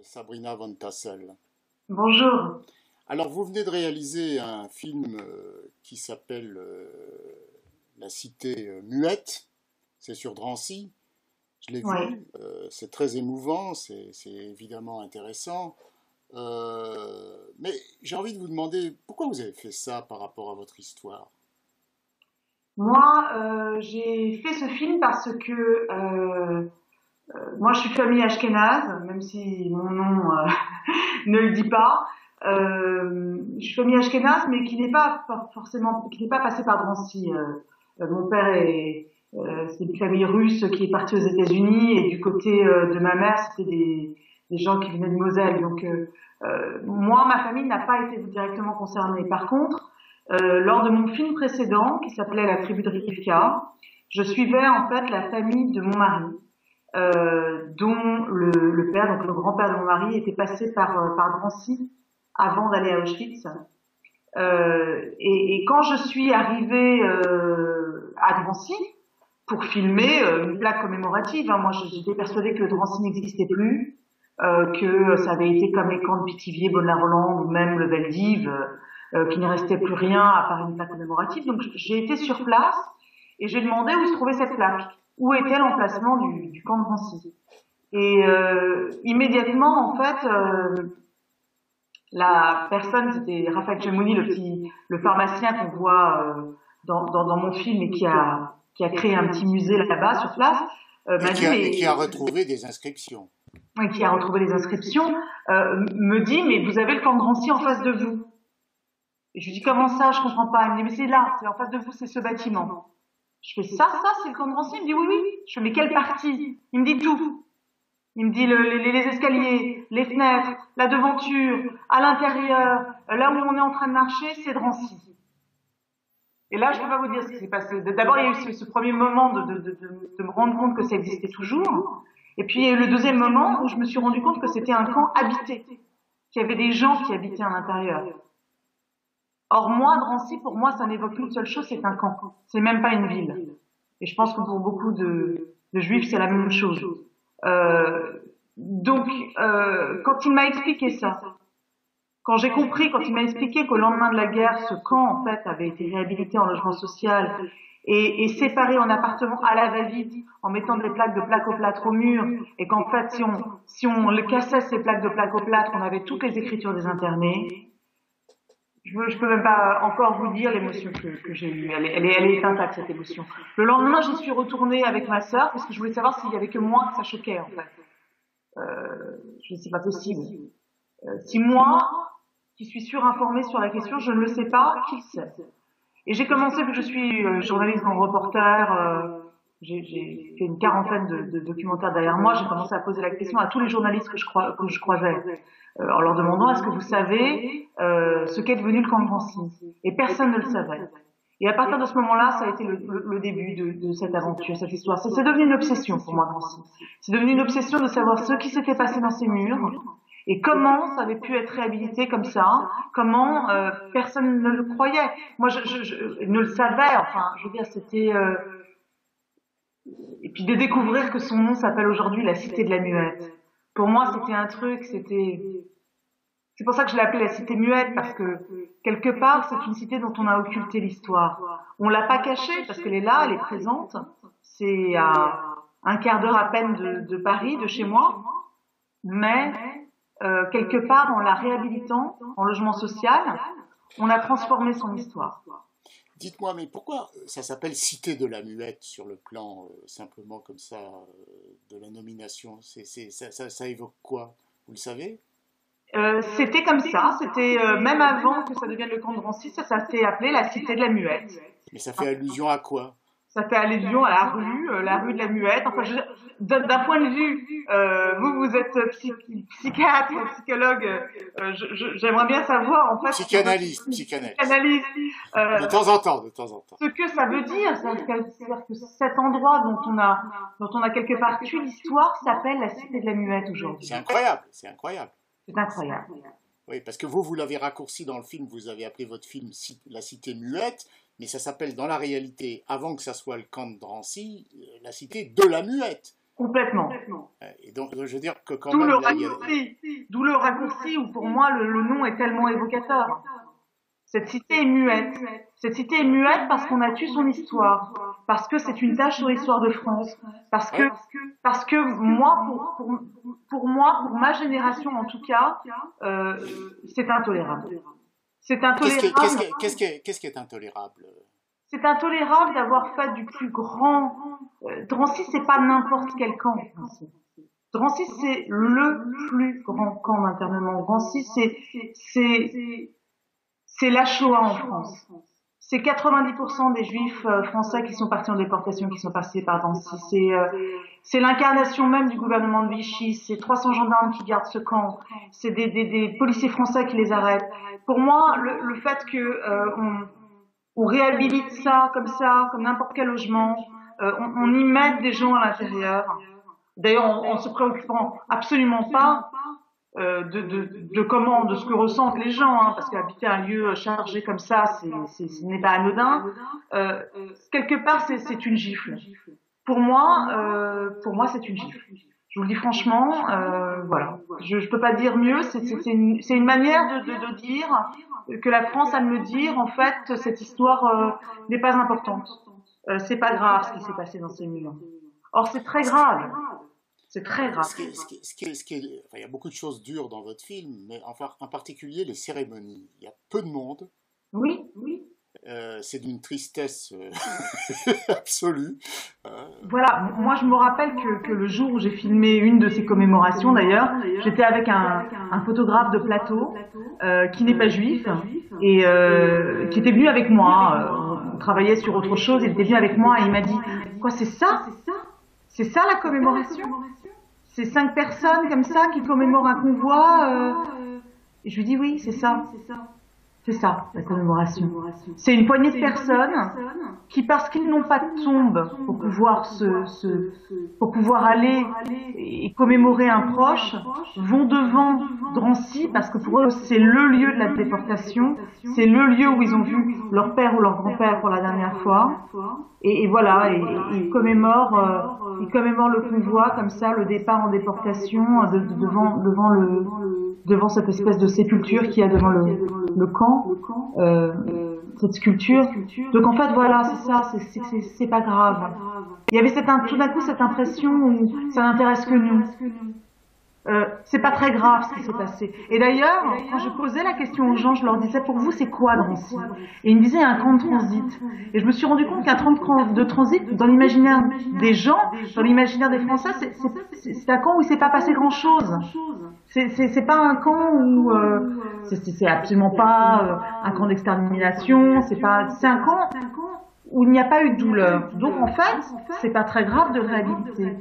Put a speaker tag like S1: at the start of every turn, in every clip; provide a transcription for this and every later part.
S1: Sabrina Van Tassel.
S2: Bonjour.
S1: Alors, vous venez de réaliser un film qui s'appelle La Cité muette. C'est sur Drancy. Je l'ai
S2: Oui.
S1: vu. C'est très émouvant. C'est évidemment intéressant. Mais j'ai envie de vous demander pourquoi vous avez fait ça par rapport à votre histoire.
S2: Moi, j'ai fait ce film parce que moi, je suis de famille ashkénaze, même si mon nom ne le dit pas. Je suis famille ashkénaze, mais qui n'est pas forcément, qui n'est pas passée par Drancy. Mon père c'est une famille russe qui est partie aux États-Unis, et du côté de ma mère, c'était des gens qui venaient de Moselle. Donc, moi, ma famille n'a pas été directement concernée. Par contre, lors de mon film précédent, qui s'appelait La tribu de Rivka, je suivais en fait la famille de mon mari, dont le père, donc le grand-père de mon mari, était passé par Drancy avant d'aller à Auschwitz. Et quand je suis arrivée à Drancy pour filmer une plaque commémorative, hein, moi j'étais persuadée que Drancy n'existait plus, que ça avait été comme les camps de Pithiviers, Bonne-la-Rolande ou même le Veldiv, qu'il ne restait plus rien à part une plaque commémorative. Donc j'ai été sur place et j'ai demandé où se trouvait cette plaque, où était l'emplacement du camp de Drancy. Et immédiatement, en fait, la personne, c'était Raphaël Gemouni, le pharmacien qu'on voit dans mon film et qui a créé un petit musée là-bas sur place, m'a dit,
S1: Et qui a retrouvé des inscriptions.
S2: qui a retrouvé les inscriptions, me dit, mais vous avez le camp de Drancy en face de vous. Et je lui dis, comment ça, je comprends pas. Il me dit, mais c'est là, c'est en face de vous, c'est ce bâtiment. Je fais, ça, c'est le camp de Drancy? Il me dit, oui, oui. Je fais, mais quelle partie? Il me dit tout. Il me dit les escaliers, les fenêtres, la devanture, à l'intérieur, là où on est en train de marcher, c'est Drancy. Et là, je peux pas vous dire ce qui s'est passé. D'abord, il y a eu ce premier moment de me rendre compte que ça existait toujours. Et puis, il y a eu le deuxième moment où je me suis rendu compte que c'était un camp habité, qu'il y avait des gens qui habitaient à l'intérieur. Or, moi, Drancy, pour moi, ça n'évoque qu'une seule chose, c'est un camp. C'est même pas une ville. Et je pense que pour beaucoup de juifs, c'est la même chose. Donc, quand il m'a expliqué ça, quand j'ai compris, quand il m'a expliqué qu'au lendemain de la guerre, ce camp, en fait, avait été réhabilité en logement social et séparé en appartements à la va-vite, en mettant des plaques de plaque-au-plâtre au mur, et qu'en fait, si on le cassait, ces plaques de plaque-au-plâtre, on avait toutes les écritures des internés. Je peux même pas encore vous dire l'émotion que j'ai eue. Elle est intacte, cette émotion. Le lendemain, j'y suis retournée avec ma sœur, parce que je voulais savoir s'il y avait que moi que ça choquait, en fait. Je dis, c'est pas possible. Si moi, qui suis surinformée sur la question, je ne le sais pas, qui le sait? Et j'ai commencé, vu que je suis journaliste grand reporter, j'ai fait une quarantaine de documentaires derrière moi, j'ai commencé à poser la question à tous les journalistes que je croisais, en leur demandant, est-ce que vous savez ce qu'est devenu le camp de Drancy? Et personne ne le savait. Et à partir de ce moment-là, ça a été le début de cette aventure, cette histoire. C'est devenu une obsession pour moi, Drancy. C'est devenu une obsession de savoir ce qui s'était passé dans ces murs et comment ça avait pu être réhabilité comme ça, comment personne ne le croyait. Moi, je ne le savais, enfin, je veux dire, c'était... Et puis de découvrir que son nom s'appelle aujourd'hui la Cité de la Muette. Pour moi, c'était un truc, c'était... C'est pour ça que je l'ai appelée la Cité Muette, parce que, quelque part, c'est une cité dont on a occulté l'histoire. On l'a pas cachée, parce qu'elle est là, elle est présente. C'est à un quart d'heure à peine de Paris, de chez moi. Mais, quelque part, en la réhabilitant, en logement social, on a transformé son histoire.
S1: Dites-moi, mais pourquoi ça s'appelle Cité de la Muette sur le plan simplement comme ça de la nomination? Ça évoque quoi? Vous le savez?
S2: C'était comme ça, c'était même avant que ça devienne le camp de Drancy, ça s'est appelé la Cité de la Muette.
S1: Mais ça fait allusion à quoi?
S2: Ça fait allusion à la rue de la Muette. Enfin, d'un point de vue, vous êtes psychiatre, psychologue. J'aimerais bien savoir, en fait,
S1: Psychanalyste.
S2: psychanalyste,
S1: De temps en temps, de temps en temps.
S2: ce que ça veut dire. C'est-à-dire que cet endroit dont on a quelque part tué l'histoire s'appelle la Cité de la Muette aujourd'hui.
S1: C'est incroyable, c'est incroyable.
S2: C'est incroyable.
S1: Oui, parce que vous l'avez raccourci dans le film, vous avez appelé votre film La Cité Muette, mais ça s'appelle dans la réalité, avant que ça soit le camp de Drancy, la Cité de la Muette.
S2: Complètement.
S1: Et donc, je veux dire que quand
S2: Tout
S1: même,
S2: le
S1: là, il y a...
S2: raccourci. D'où le raccourci où pour moi le nom est tellement évocateur. Cette cité est muette. Cette cité est muette parce qu'on a tué son histoire, parce que c'est une tache sur l'histoire de France, parce que moi, pour moi, pour ma génération en tout cas, c'est intolérable. C'est intolérable.
S1: Qu'est-ce qui est intolérable?
S2: C'est intolérable d'avoir fait du plus grand. Drancy, c'est pas n'importe quel camp. Drancy, c'est le plus grand camp d'internement. Drancy, c'est la Shoah en France. C'est 90% des Juifs français qui sont partis en déportation, qui sont passés par Drancy. C'est l'incarnation même du gouvernement de Vichy. C'est 300 gendarmes qui gardent ce camp. C'est des policiers français qui les arrêtent. Pour moi, le fait que on réhabilite ça, comme n'importe quel logement, on y met des gens à l'intérieur. D'ailleurs, en se préoccupant absolument pas de ce que ressentent les gens, hein, parce qu'habiter un lieu chargé comme ça, ce n'est pas anodin. Quelque part, c'est une gifle. Pour moi, c'est une gifle. Je vous le dis franchement, voilà. Je peux pas dire mieux. C'est une manière de dire que la France a de me dire, en fait, cette histoire n'est pas importante. C'est pas grave ce qui s'est passé dans ces murs. Or, c'est très grave. C'est très grave.
S1: Il y a beaucoup de choses dures dans votre film, mais enfin, en particulier les cérémonies. Il y a peu de monde.
S2: Oui.
S1: C'est d'une tristesse absolue.
S2: Voilà, moi je me rappelle que le jour où j'ai filmé une de ces commémorations d'ailleurs, j'étais avec un photographe de plateau qui n'est pas juif et qui était venu avec moi. On travaillait sur autre chose, il était venu avec moi et il m'a dit « Quoi, c'est ça ? C'est ça la commémoration ? C'est 5 personnes comme ça qui commémorent un convoi ?» Et je lui dis « Oui, c'est ça. C'est ça, la commémoration. C'est une poignée de personnes qui, parce qu'ils n'ont pas de tombe pour pouvoir aller et commémorer un proche, vont devant Drancy parce que pour eux, c'est le lieu de la déportation, c'est le lieu où ils ont vu leur père ou leur grand-père pour la dernière fois. Et voilà, et ils commémorent le convoi comme ça, le départ en déportation devant cette espèce de sépulture qu'il y a devant le camp, cette sculpture. Donc en fait voilà, c'est ça, c'est pas grave. Il y avait tout d'un coup cette impression où ça n'intéresse que nous. C'est pas très grave ce qui s'est passé. Et d'ailleurs, quand je posais la question aux gens, je leur disais pour vous c'est quoi Drancy ? Et ils me disaient un camp de transit. Et je me suis rendu compte qu'un camp de transit, dans l'imaginaire des gens, dans l'imaginaire des Français, c'est un camp où il s'est pas passé grand chose. C'est pas un camp où c'est absolument pas un camp d'extermination. C'est un camp où il n'y a pas eu de douleur. Donc en fait, c'est pas très grave de réhabiliter.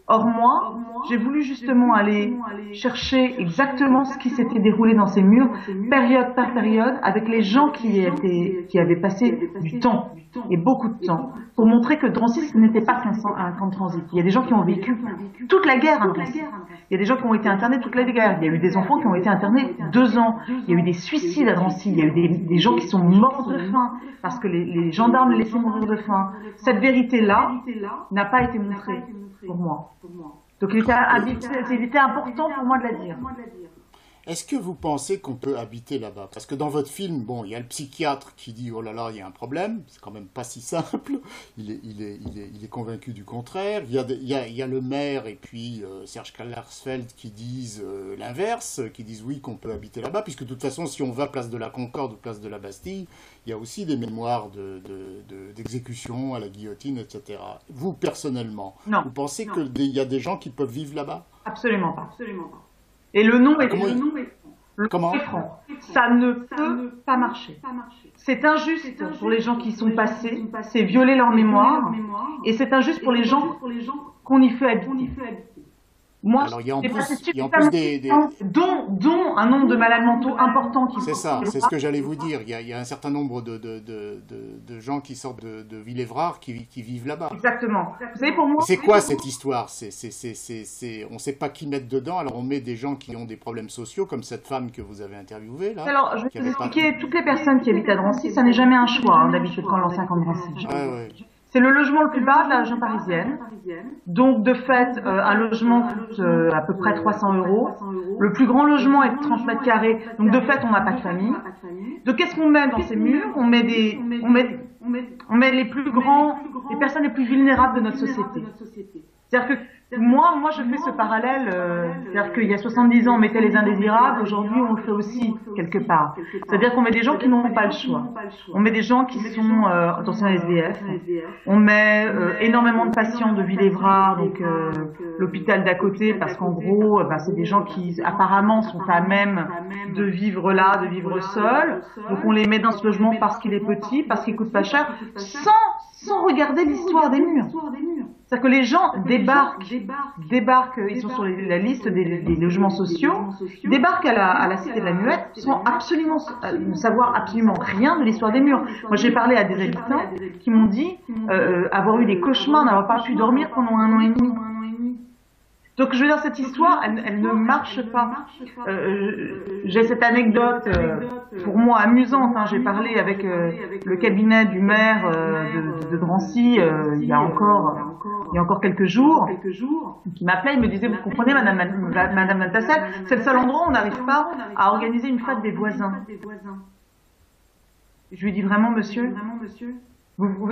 S2: Or moi, j'ai voulu justement aller chercher exactement ce qui s'était déroulé dans ces murs, période par période, avec les gens qui avaient passé du temps, et beaucoup de temps, pour montrer que Drancy ce n'était pas un camp de transit. Il y a des gens qui ont vécu toute la guerre à Drancy. Il y a des gens qui ont été internés toute la guerre. Il y a eu des enfants qui ont été internés 2 ans. Il y a eu des suicides à Drancy. Il y a eu des gens qui sont morts de faim parce que les gendarmes les laissaient mourir de faim. Cette vérité-là n'a pas été montrée pour moi. Donc il était important pour moi de la dire.
S1: Est-ce que vous pensez qu'on peut habiter là-bas? Parce que dans votre film, bon, il y a le psychiatre qui dit « Oh là là, il y a un problème », c'est quand même pas si simple, il est convaincu du contraire, il y a le maire et puis Serge Klarsfeld qui disent l'inverse, qui disent oui qu'on peut habiter là-bas, puisque de toute façon, si on va place de la Concorde ou place de la Bastille, il y a aussi des mémoires d'exécution à la guillotine, etc. Vous, personnellement, vous pensez qu'il y a des gens qui peuvent vivre là-bas?
S2: Absolument pas. Et le nom est
S1: Comment
S2: franc. Ça ne peut pas marcher. C'est injuste pour les gens qui sont passés, c'est violer leur mémoire, et c'est injuste pour les gens qu'on y fait habiter. Moi,
S1: alors, il y a en plus
S2: dont un nombre de malades mentaux importants qui
S1: c'est ça, c'est ce que j'allais vous dire. Il y a un certain nombre de gens qui sortent de Villévrard qui vivent là-bas.
S2: Exactement. Vous savez, pour moi,
S1: c'est quoi cette histoire? On ne sait pas qui mettre dedans, alors on met des gens qui ont des problèmes sociaux, comme cette femme que vous avez interviewée là.
S2: Alors, je vais vous expliquer, toutes les personnes qui habitent à Drancy, ça n'est jamais un choix d'habiter dans l'ancien camp de Drancy. C'est le logement le plus bas de la région parisienne. Donc, de fait, un logement coûte à peu près 300 €. Le plus grand logement est de 30 mètres carrés. Donc, de fait, on n'a pas de famille. Donc, qu'est-ce qu'on met dans ces murs? On met les plus grands, les personnes les plus vulnérables de notre société. C'est-à-dire que moi, je fais ce parallèle, c'est-à-dire qu'il y a 70 ans, on mettait les indésirables, aujourd'hui, on le fait aussi, quelque part. C'est-à-dire qu'on met des gens qui n'ont pas le choix. On met des gens qui sont anciens SDF. On met énormément de patients de Villévrard, donc l'hôpital d'à côté, parce qu'en gros, c'est des gens qui, apparemment, sont à même de vivre là, de vivre seuls. Donc on les met dans ce logement parce qu'il est petit, parce qu'il coûte pas cher, sans regarder l'histoire des murs. C'est-à-dire que les gens débarquent, ils sont sur la liste des logements sociaux, débarquent à la Cité de la Muette, sans absolument ne savoir absolument rien de l'histoire des murs. Moi, j'ai parlé à des habitants qui m'ont dit avoir eu des cauchemars, n'avoir pas pu dormir pendant 1 an et demi. Donc, je veux dire, cette histoire, elle ne marche pas. J'ai cette anecdote, pour moi, amusante. Hein. J'ai parlé avec le cabinet du maire de Drancy il y a encore quelques jours, qui m'appelait, il me disait, vous comprenez, Madame Valtassel, c'est le seul endroit où on n'arrive pas à organiser une fête des voisins. Je lui dis vraiment, monsieur,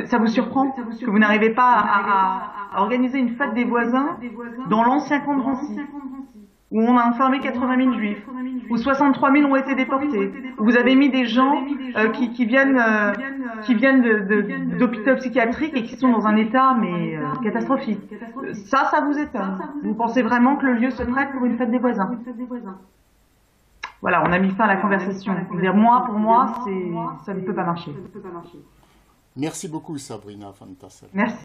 S2: ça vous surprend que vous n'arrivez pas à organiser une fête des voisins dans l'ancien camp de Drancy, où on a enfermé 80 000 juifs, où 63 000 ont été déportés, où vous avez mis des gens qui viennent d'hôpitaux psychiatriques et qui sont dans un état catastrophique. Ça vous étonne. Vous pensez vraiment que le lieu se prête pour une fête des voisins? Voilà, on a mis fin à la conversation. Je veux dire, pour moi, ça ne peut pas marcher.
S1: Merci beaucoup, Sabrina Van Tassel.
S2: Merci.